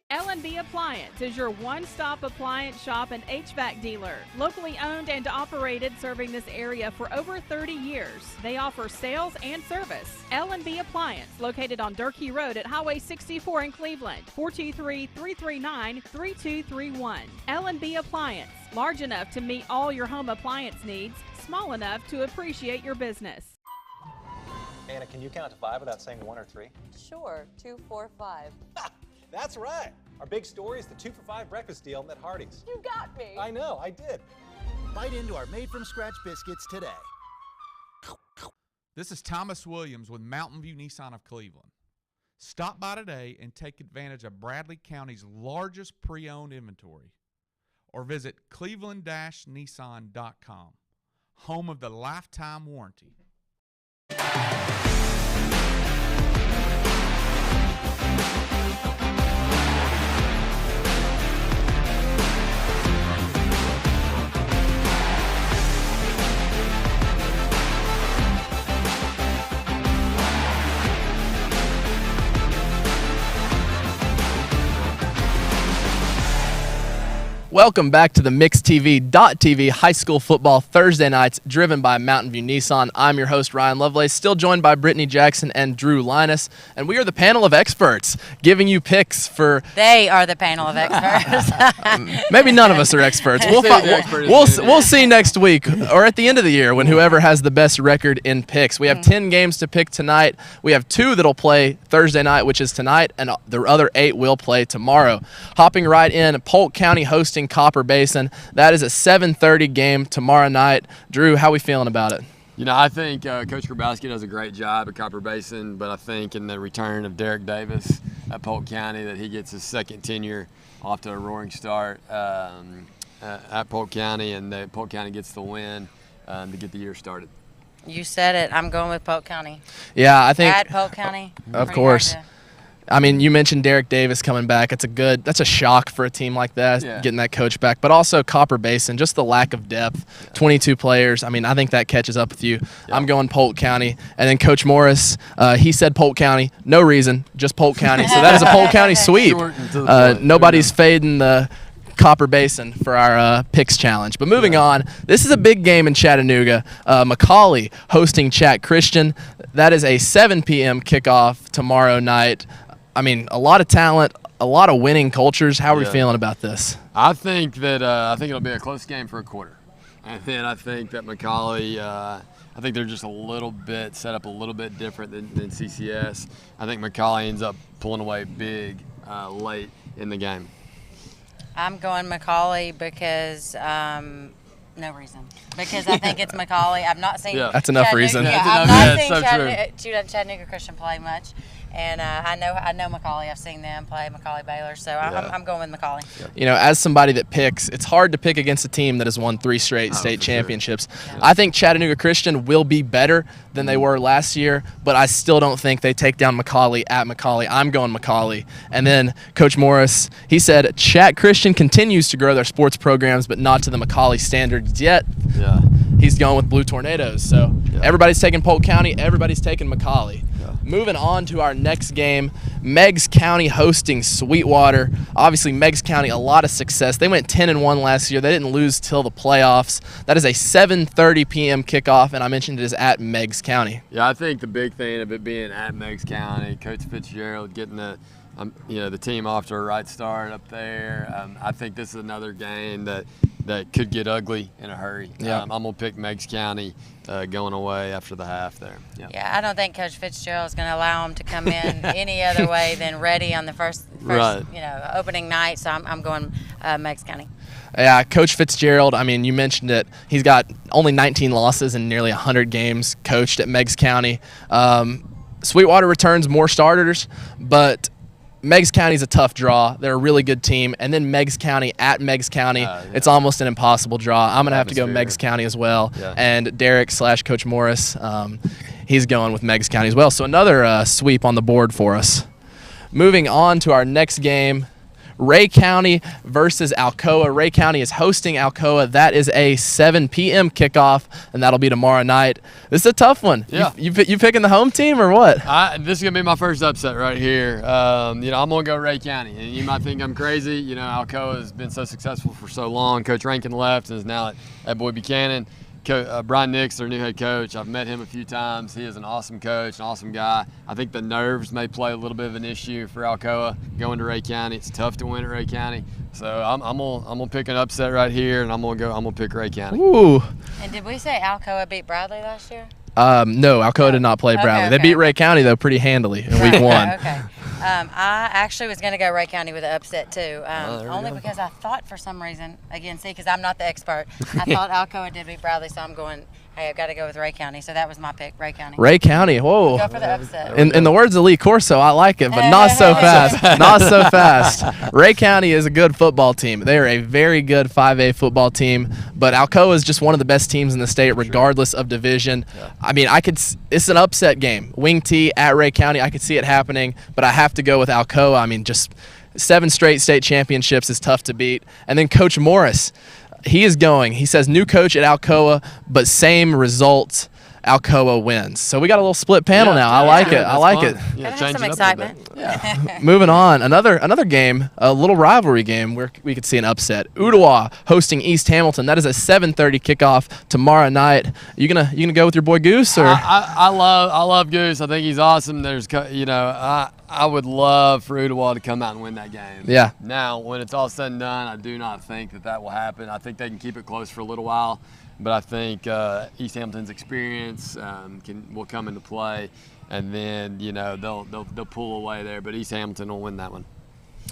L&B Appliance is your one-stop appliance shop and HVAC dealer. Locally owned and operated, serving this area for over 30 years. They offer sales and service. L&B Appliance, located on Durkee Road at Highway 64 in Cleveland, 423-339-3231. L&B Appliance, large enough to meet all your home appliance needs, small enough to appreciate your business. Anna, can you count to 5 without saying 1 or 3? Sure, 2, 4, 5. That's right. Our big story is the 2 for $5 breakfast deal at Hardee's. You got me. I know, I did. Bite into our made-from-scratch biscuits today. This is Thomas Williams with Mountain View Nissan of Cleveland. Stop by today and take advantage of Bradley County's largest pre-owned inventory, or visit cleveland-nissan.com, home of the lifetime warranty. Welcome back to the MixedTV.tv high school football Thursday nights driven by Mountain View Nissan. I'm your host, Ryan Lovelace, still joined by Brittany Jackson and Drew Linus. And we are the panel of experts giving you picks for... They are the panel of experts. Maybe none of us are experts. We'll see next week or at the end of the year when whoever has the best record in picks. We have 10 games to pick tonight. We have 2 that'll play Thursday night, which is tonight, and the other 8 will play tomorrow. Hopping right in, Polk County hosting Copper Basin. That is a 7:30 game tomorrow night. Drew, how we feeling about it? You know, I think Coach Grabowski does a great job at Copper Basin, but I think in the return of Derek Davis at Polk County that he gets his second tenure off to a roaring start at Polk County, and that Polk County gets the win to get the year started. You said it. I'm going with Polk County. Yeah, I think. At Polk County. Of course. I mean, you mentioned Derek Davis coming back. That's a shock for a team like that, getting that coach back. But also Copper Basin, just the lack of depth, 22 players. I mean, I think that catches up with you. I'm going Polk County. And then Coach Morris, he said Polk County. No reason, just Polk County. So that is a Polk County sweep. Nobody's fading the Copper Basin for our picks challenge. But moving on, this is a big game in Chattanooga. McCallie hosting Chat Christian. That is a 7 p.m. kickoff tomorrow night. I mean, a lot of talent, a lot of winning cultures. How are we feeling about this? I think that it'll be a close game for a quarter. And then I think that McCallie, I think they're just a little bit set up a little bit different than CCS. I think McCallie ends up pulling away big late in the game. I'm going McCallie because no reason. Because I think it's McCallie. I've not seen that's enough reason. I've not seen Chattanooga Christian play much. And I know McCallie. I've seen them play McCallie Baylor, so I'm going with McCallie. You know, as somebody that picks, it's hard to pick against a team that has won 3 straight state championships. I think Chattanooga Christian will be better than they were last year, but I still don't think they take down McCallie at McCallie. I'm going McCallie. And then Coach Morris, he said Chat Christian continues to grow their sports programs, but not to the McCallie standards yet. Yeah. He's going with Blue Tornadoes. So everybody's taking Polk County, everybody's taking McCallie. Moving on to our next game, Meigs County hosting Sweetwater. Obviously, Meigs County, a lot of success. They went 10-1 last year. They didn't lose till the playoffs. That is a 7:30 p.m. kickoff, and I mentioned it is at Meigs County. Yeah, I think the big thing of it being at Meigs County, Coach Fitzgerald getting the team off to a right start up there. I think this is another game that could get ugly in a hurry. I'm going to pick Meigs County going away after the half there. Yeah, I don't think Coach Fitzgerald is going to allow them to come in any other way than ready on the first opening night. So I'm going Meigs County. Yeah, Coach Fitzgerald, I mean, you mentioned it. He's got only 19 losses in nearly 100 games coached at Meigs County. Sweetwater returns more starters, but Meigs County is a tough draw. They're a really good team. And then Meigs County at Meigs County, it's almost an impossible draw. I'm going to have to go Meigs County as well. And Derek/Coach Morris, he's going with Meigs County as well. So another sweep on the board for us. Moving on to our next game, Ray County versus Alcoa. Ray County is hosting Alcoa. That is a 7 p.m. kickoff, and that'll be tomorrow night. This is a tough one. Yeah. You picking the home team or what? This is going to be my first upset right here. I'm going to go Ray County. And you might think I'm crazy. Alcoa has been so successful for so long. Coach Rankin left and is now at Boyd Buchanan. Brian Nix, their new head coach, I've met him a few times. He is an awesome coach, an awesome guy. I think the nerves may play a little bit of an issue for Alcoa going to Ray County. It's tough to win at Ray County, so I'm gonna pick an upset right here, and I'm gonna pick Ray County. Ooh. And did we say Alcoa beat Bradley last year? No, Alcoa did not play Bradley. They beat Ray County though pretty handily in week 1. Okay. I actually was going to go Ray County with an upset too, only because I thought for some reason, again, because I'm not the expert, I thought Alcoa did beat Bradley, so I'm going, hey, I've got to go with Ray County. So that was my pick, Ray County. Ray County, whoa. Go for the upset. In the words of Lee Corso, I like it, but not so fast. Not so fast. Ray County is a good football team. They are a very good 5A football team, but Alcoa is just one of the best teams in the state, regardless of division. I mean, it's an upset game. Wing T at Ray County, I could see it happening, but I have to go with Alcoa. I mean, just 7 straight state championships is tough to beat. And then Coach Morris, he says new coach at Alcoa, but same results Alcoa wins. So we got a little split panel now. I like it. I like it. Yeah, have some excitement. Yeah. Moving on, another game, a little rivalry game where we could see an upset. Ottawa hosting East Hamilton. That is a 7:30 kickoff tomorrow night. You gonna go with your boy Goose or? I love Goose. I think he's awesome. I would love for Ottawa to come out and win that game. Yeah. Now, when it's all said and done, I do not think that will happen. I think they can keep it close for a little while, but I think East Hamilton's experience will come into play, and then they'll pull away there. But East Hamilton will win that one.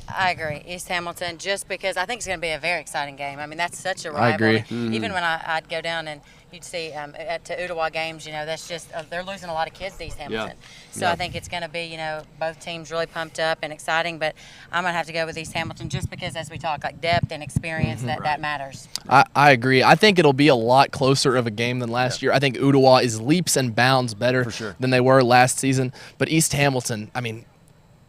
I agree. East Hamilton, just because I think it's going to be a very exciting game. I mean, that's such a rivalry. I agree. Mm-hmm. Even when I'd go down and you'd see to Ottawa games, that's just they're losing a lot of kids to East Hamilton. Yeah. So I think it's going to be, both teams really pumped up and exciting. But I'm going to have to go with East Hamilton just because, as we talk, like depth and experience, that matters. I agree. I think it'll be a lot closer of a game than last year. I think Ottawa is leaps and bounds better than they were last season. But East Hamilton, I mean,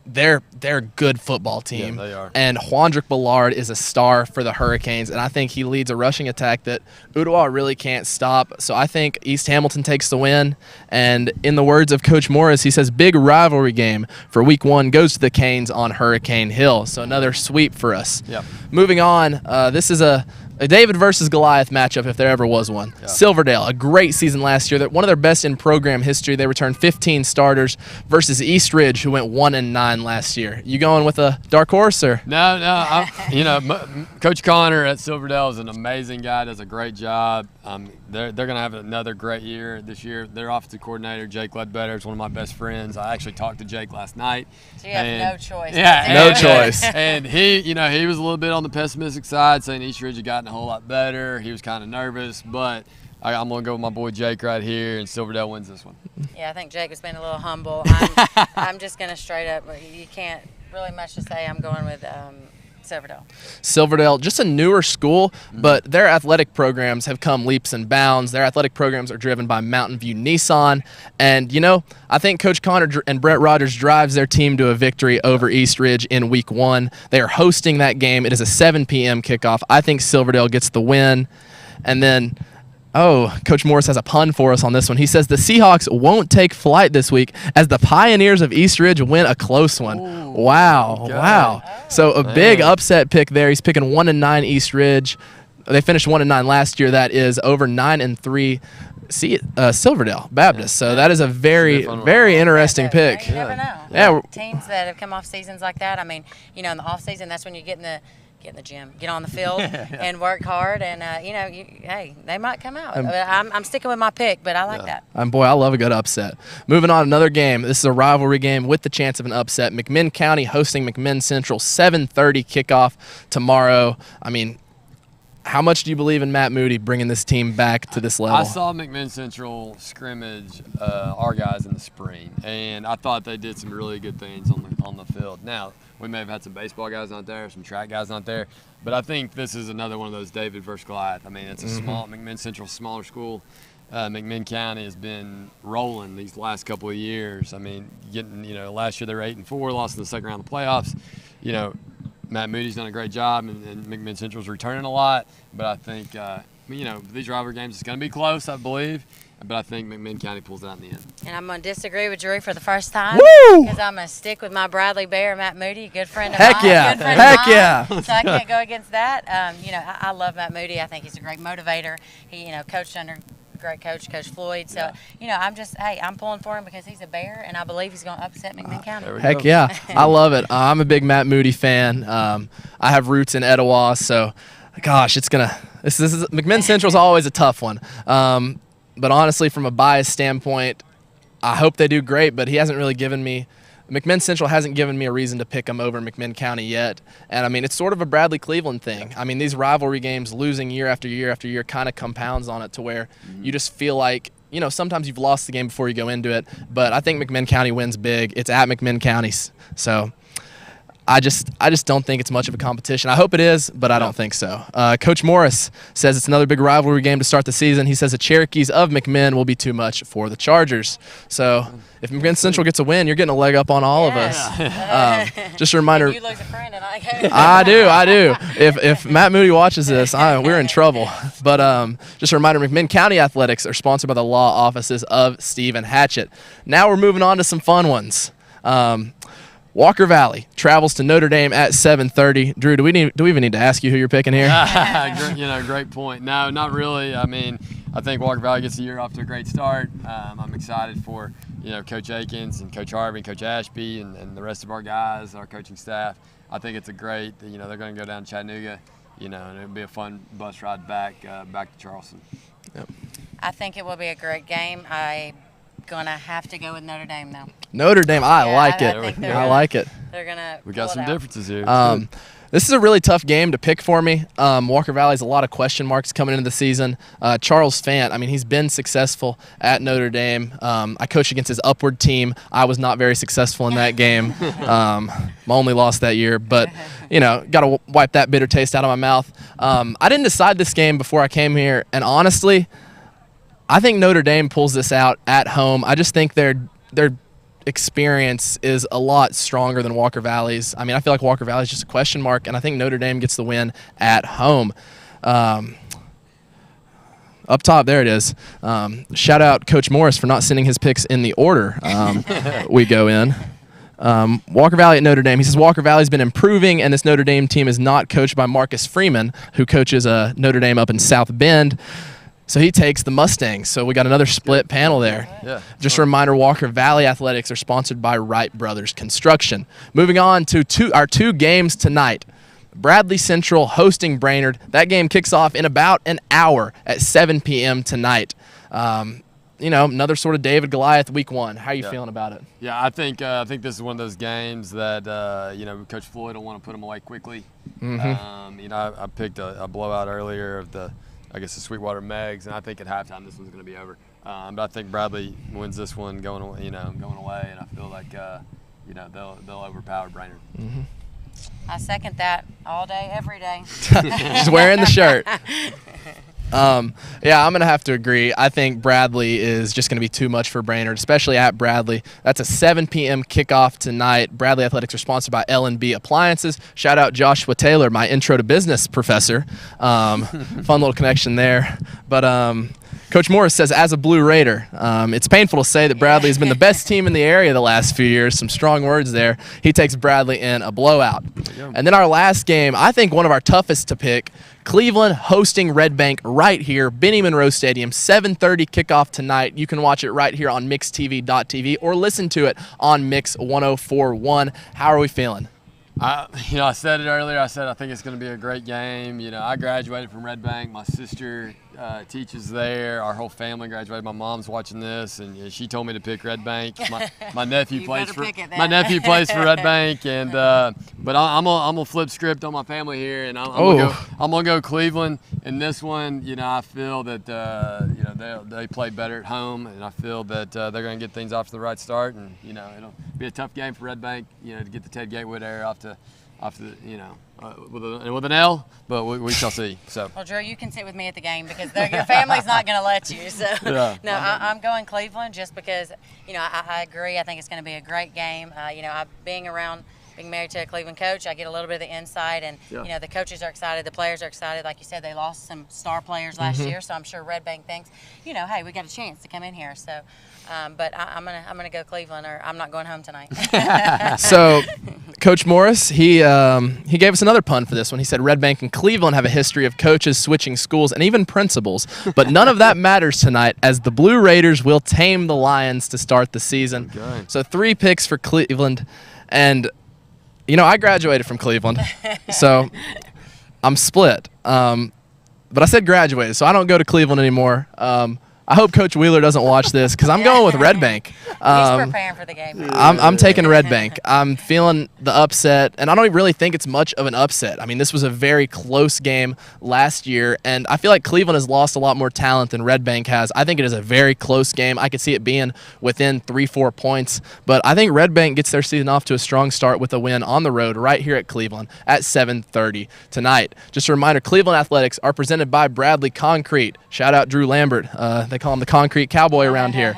they're a good football team. Yeah, they are. And Juandrick Ballard is a star for the Hurricanes, and I think he leads a rushing attack that Ottawa really can't stop. So I think East Hamilton takes the win. And in the words of Coach Morris, he says, big rivalry game for Week 1 goes to the Canes on Hurricane Hill. So another sweep for us. Yep. Moving on, this is a David versus Goliath matchup if there ever was one. Yeah. Silverdale, a great season last year. One of their best in program history. They returned 15 starters versus East Ridge, who went 1-9 last year. You going with a dark horse or? No. Coach Connor at Silverdale is an amazing guy. Does a great job. They're going to have another great year this year. Their offensive coordinator, Jake Ledbetter, is one of my best friends. I actually talked to Jake last night. So you have no choice. Yeah, no choice. And he was a little bit on the pessimistic side, saying East Ridge had gotten a whole lot better. He was kind of nervous, but I'm going to go with my boy Jake right here, and Silverdale wins this one. Yeah, I think Jake has been a little humble. I'm just going to straight up, you can't really much to say. I'm going with Silverdale, just a newer school, but their athletic programs have come leaps and bounds. Their athletic programs are driven by Mountain View Nissan. And, I think Coach Connor and Brett Rogers drives their team to a victory over East Ridge in Week 1. They are hosting that game. It is a 7 p.m. kickoff. I think Silverdale gets the win. And then, Coach Morris has a pun for us on this one. He says the Seahawks won't take flight this week as the Pioneers of East Ridge win a close one. Ooh, wow. So a big upset pick there. He's picking 1-9 East Ridge. They finished 1-9 last year. That is over 9-3 Silverdale Baptist. So that is a very, very interesting pick. You never know. Yeah. Teams that have come off seasons like that, I mean, in the off season, that's when you get in the gym, get on the field, and work hard, and hey, they might come out. I'm sticking with my pick, but I like that. Boy, I love a good upset. Moving on, another game. This is a rivalry game with the chance of an upset. McMinn County hosting McMinn Central, 7:30 kickoff tomorrow. I mean, how much do you believe in Matt Moody bringing this team back to this level? I saw McMinn Central scrimmage our guys in the spring, and I thought they did some really good things on the field. Now, we may have had some baseball guys not there, some track guys not there, but I think this is another one of those David versus Goliath. I mean, it's a small McMinn Central, smaller school. McMinn County has been rolling these last couple of years. I mean, last year they were 8-4, lost in the second round of the playoffs. Matt Moody's done a great job, and McMinn Central's returning a lot. But I think, these rivalry games, it's going to be close, I believe. But I think McMinn County pulls it out in the end. And I'm going to disagree with Drew for the first time. Woo! Because I'm going to stick with my Bradley Bear, Matt Moody, a good friend of mine. Heck yeah. So I can't go against that. I love Matt Moody. I think he's a great motivator. He, coached under great Coach Floyd. So, I'm pulling for him because he's a Bear, and I believe he's going to upset McMinn County. Heck yeah. I love it. I'm a big Matt Moody fan. I have roots in Etowah, so, gosh, this is McMinn Central's always a tough one. But honestly, from a bias standpoint, I hope they do great, but he hasn't really given me – McMinn Central hasn't given me a reason to pick them over McMinn County yet. And, I mean, it's sort of a Bradley Cleveland thing. I mean, these rivalry games, losing year after year after year, kind of compounds on it to where you just feel like, sometimes you've lost the game before you go into it. But I think McMinn County wins big. It's at McMinn County. So I just don't think it's much of a competition. I hope it is, but I don't think so. Coach Morris says it's another big rivalry game to start the season. He says the Cherokees of McMinn will be too much for the Chargers. So if McMinn Central gets a win, you're getting a leg up on all of us. Just a reminder. You lose a friend and I do. If Matt Moody watches this, we're in trouble. But just a reminder, McMinn County Athletics are sponsored by the law offices of Stephen Hatchett. Now we're moving on to some fun ones. Walker Valley travels to Notre Dame at 7:30. Drew, do we even need to ask you who you're picking here? Great point. No, not really. I mean, I think Walker Valley gets the year off to a great start. I'm excited for Coach Akins and Coach Harvey and Coach Ashby and the rest of our guys, our coaching staff. I think it's a great. They're going to go down to Chattanooga. And it'll be a fun bus ride back to Charleston. Yep. I think it will be a great game. I'm gonna have to go with Notre Dame though. Notre Dame, I like it. I like it. They're gonna. We got some differences here. This is a really tough game to pick for me. Walker Valley has a lot of question marks coming into the season. Charles Fant, he's been successful at Notre Dame. I coached against his Upward team. I was not very successful in that game. My only loss that year, but got to wipe that bitter taste out of my mouth. I didn't decide this game before I came here, and honestly, I think Notre Dame pulls this out at home. I just think their experience is a lot stronger than Walker Valley's. I feel like Walker Valley's just a question mark, and I think Notre Dame gets the win at home. Up top, there it is. Shout out Coach Morris for not sending his picks in the order we go in. Walker Valley at Notre Dame. He says Walker Valley's been improving, and this Notre Dame team is not coached by Marcus Freeman, who coaches Notre Dame up in South Bend. So he takes the Mustangs. So we got another split panel there. Yeah. Just a reminder, Walker Valley Athletics are sponsored by Wright Brothers Construction. Moving on to our two games tonight. Bradley Central hosting Brainerd. That game kicks off in about an hour at 7 p.m. tonight. Another sort of David Goliath week one. How are you feeling about it? Yeah, I think this is one of those games that Coach Floyd will want to put them away quickly. Mm-hmm. I picked a blowout earlier of the Sweetwater Megs, and I think at halftime this one's going to be over. But I think Bradley wins this one going away, and I feel like they'll overpower Brainerd. Mm-hmm. I second that all day, every day. She's wearing the shirt. Yeah, I'm going to have to agree. I think Bradley is just going to be too much for Brainerd, especially at Bradley. That's a 7 p.m. kickoff tonight. Bradley Athletics are sponsored by L&B Appliances. Shout out Joshua Taylor, my intro to business professor. Fun little connection there. But Coach Morris says, as a Blue Raider, it's painful to say that Bradley has been the best team in the area the last few years. Some strong words there. He takes Bradley in a blowout. And then our last game, I think one of our toughest to pick, Cleveland hosting Red Bank right here, Benny Monroe Stadium, 7:30 kickoff tonight. You can watch it right here on mixtv.tv or listen to it on Mix 104.1. How are we feeling? I said it earlier. I said I think it's going to be a great game. I graduated from Red Bank. My sister teaches there. Our whole family graduated. My mom's watching this, and she told me to pick Red Bank. My nephew plays for Red Bank, and but I'm gonna flip script on my family here, and I'm gonna go Cleveland in this one. I feel that they play better at home, and I feel that they're going to get things off to the right start, and it'll be a tough game for Red Bank. To get the Ted Gatewood era off the with an L, but we shall see. So. Well, Drew, you can sit with me at the game because your family's not going to let you. So yeah. No, I'm going Cleveland just because I agree. I think it's going to be a great game. Being married to a Cleveland coach, I get a little bit of the insight, and the coaches are excited, the players are excited. Like you said, they lost some star players last year, so I'm sure Red Bank thinks, hey, we got a chance to come in here. So, but I'm gonna go Cleveland, or I'm not going home tonight. So, Coach Morris, he gave us another pun for this one. He said Red Bank and Cleveland have a history of coaches switching schools and even principals, but none of that matters tonight, as the Blue Raiders will tame the Lions to start the season. Okay. So 3 picks for Cleveland, and I graduated from Cleveland, so I'm split. But I said graduated, so I don't go to Cleveland anymore. I I hope Coach Wheeler doesn't watch this because I'm going with Red Bank. He's preparing for the game. I'm taking Red Bank. I'm feeling the upset, and I don't really think it's much of an upset. I mean, this was a very close game last year, and I feel like Cleveland has lost a lot more talent than Red Bank has. I think it is a very close game. I could see it being within 3-4 points, but I think Red Bank gets their season off to a strong start with a win on the road right here at Cleveland at 7:30 tonight. Just a reminder, Cleveland Athletics are presented by Bradley Concrete. Shout out Drew Lambert. They call him the Concrete Cowboy around here.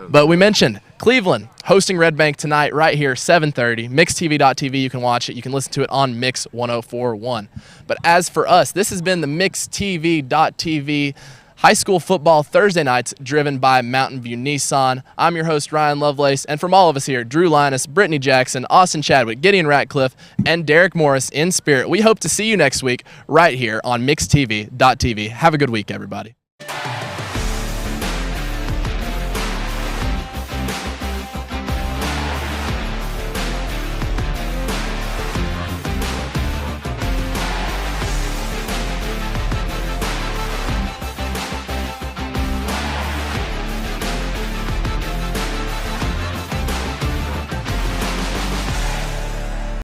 But we mentioned Cleveland hosting Red Bank tonight right here, 7:30. MixTV.tv, you can watch it. You can listen to it on Mix 104.1. But as for us, this has been the MixTV.tv High School Football Thursday nights driven by Mountain View Nissan. I'm your host, Ryan Lovelace, and from all of us here, Drew Linus, Brittany Jackson, Austin Chadwick, Gideon Ratcliffe, and Derek Morris in spirit, we hope to see you next week right here on MixTV.tv. Have a good week, everybody.